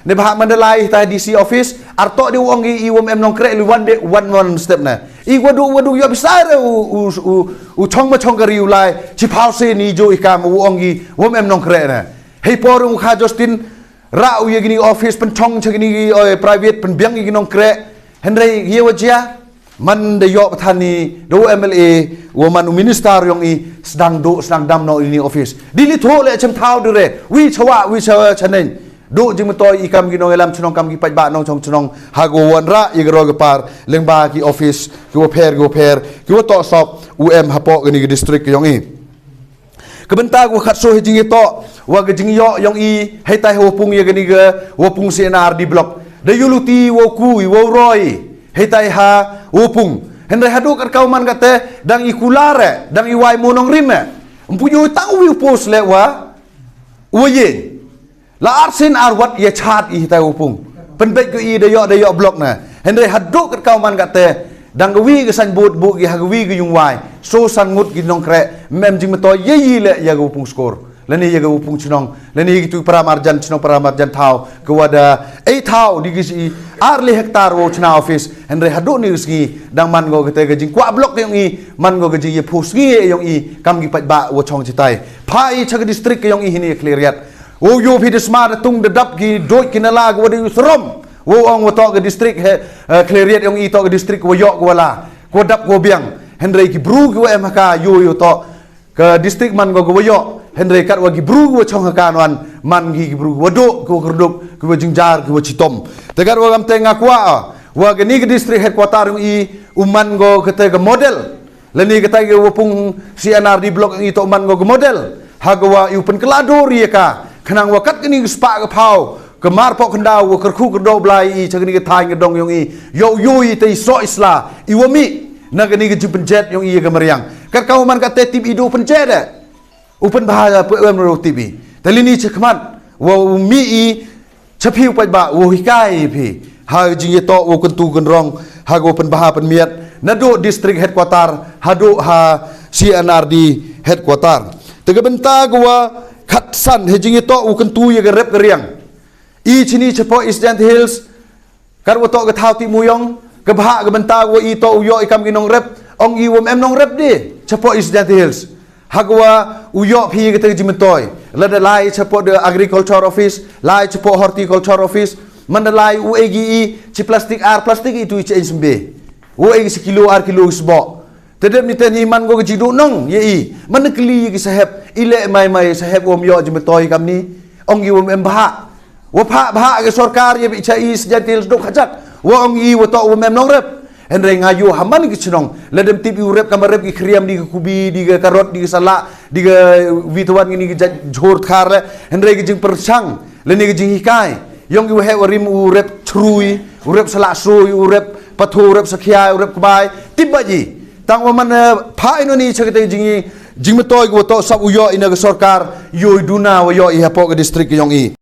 ในภาคมันลายแต่ดีซีออฟฟิศอาร์โตดิวองกีอีวมเอ็มน้องเครลิวันสเต็ปนะอีกว่าดูยอบิสายเลยช่องมาช่องกระริวไลชิพาวเซนีโจอีกามองกีวมเอ็มน้องเครนะให้พอรุ่งข้าจอสตินราวยกินีออฟฟิศเป็นช่องชกินีprivate เป็นเบียงกินน้องเครเห็นไรเฮียวเจียมันได้ยอประธานนี้ดูMLAว่ามันมินิสเตอร์ยองอีsedangดำนออินีออฟฟิศดิลิโทเลยชมเท้าดูเลยวิชวะฉันเองดูจึงมาต่อยอีกำกินน้องเอลัมชนองกำกิปัจบะน้องชนองฮากวันระอีกรอกปาร์เลี้ยงบากีออฟฟิศกีว่าเพร์กีว่าต่อสอบฮาปอกนี่ดิสตริกยองอีก็เป็นตากูขัดโซ่ให้จริงต่อว่าก็จริงยองอีให้ตายหัวปุงยังกันนี่ก็หัวปุงเซนาร์ดีบล็อกได้ยูลูตีหัวคุยหัวรอยให้ตายหาหัวปุงเห็นไรฮัดูกันเขามันก็เตะดังอีคูลาร์ดังอีวายมูนองริมปุยตั้งวิวโพสเลวะหัวเย็นลาอาร์เซนอาร์วัดยาชาติอีตายหัวปุงเป็นเบกก็อีได้ยอบล็อกนะเห็นไรฮัดูกันเขามันก็เตะดังกวีก็สันบูดบุกฮักวีก็ยุงวายโซสันงุดกินน้องแคร์แม่จริงมาต่อยี่เลยยากหัวปุงสกอร์และนี่ยังกับปุ่งชนองและนี่กิตุปรามาร์จันชนองปรามาร์จันเท้าก็ว่าได้เท้าดิกิสีอาร์เลเฮกตาร์โวชนาออฟฟิศเห็นไรฮัดดูนี่สกีดังมันก็เตะกันจริงกว่าบล็อกยังอีมันก็จริงยี่ผู้สกียังอีกำกิปัจบะวัชองจิตใจพายชักดิสตริกยังอีนี่เคลียร์ยัดโอ้ยพี่ดิสมาร์ตุงเดดับกีโดยกินอะไรก็ว่าได้สรมโอ้องว่าต่อกับดิสตริกเคลียร์ยัดยังอีต่อกับดิสตริกว่ายอกว่าละก็ดับก็เบียงเห็นไรกีบรูก็ว่าMHKอยู่ต่อกับดิสตริกมันก็ว่ายอกเห็นไรกัดว่ากิบรูว่าช่องการวันมันกิบรูว่าดูกูกระดูกกูว่าจิงจาร์กูว่าชิตอมแต่กัดว่าคำเตงakuว่ากันนี่ก็ดิสตริกเฮดควอเตอร์อีมันก็กระเตงโมเดลและนี่กระเตงว่าปุ่ง CNR di blok itu man go model hagwa iu pen kelador ya ka kenang wa kat kini spa ka pau kemar pok kendau wa kerku kedo blai i chagni ka thai ngedong yong i yo i te so isla iwami na kini ke penjet yong i ka meriang kat kau man ka te tip idu penjet upen bahaya pe ro tv tali ni chekman wa mi i chapiu pa ba wo hikai phi ha jing to wo kentu kenrong ha go pen baha pen miat nado district headquarter hado ha CNR di headquarter tega benta gua khatsan he jing to wo kentu ye rep riang i chini chapo Eastern Hills kar wo to ka thau ti muyong ka bha ka benta wo i to yo ikam ginong rep ong i wom em nong rep di chapo Eastern Hills hagwa uyo phi ke te jimentoy la de lai chapo de agriculture office lai chapo horticulture office man lai uegi chi plastic itu chi smbe uegi sekilo kilo sbo tedem ni tani man go jidu nong ye i man kli ki sahab ile mai sahab om yo jimentoy kam ni ong i wom em bha wa bha ke sarkar ye bi chai sejatil dok khajak wa ong i wa to wom em nong rep Henry ngayu haman ki chinong ledem tip urep kamarep ki kriam di kubi di karot di salak di wituan ni ki jhor khar le Henry ki jing persang le ni ki jing hikai yong ki he warim urep chrui urep salak sui urep pathu urep sakhia urep kbai tibaji tang man pha ino ni chakte jing matoy go to sab uyo ina ka sarkar yo duna wa yo i hapo ka district yong i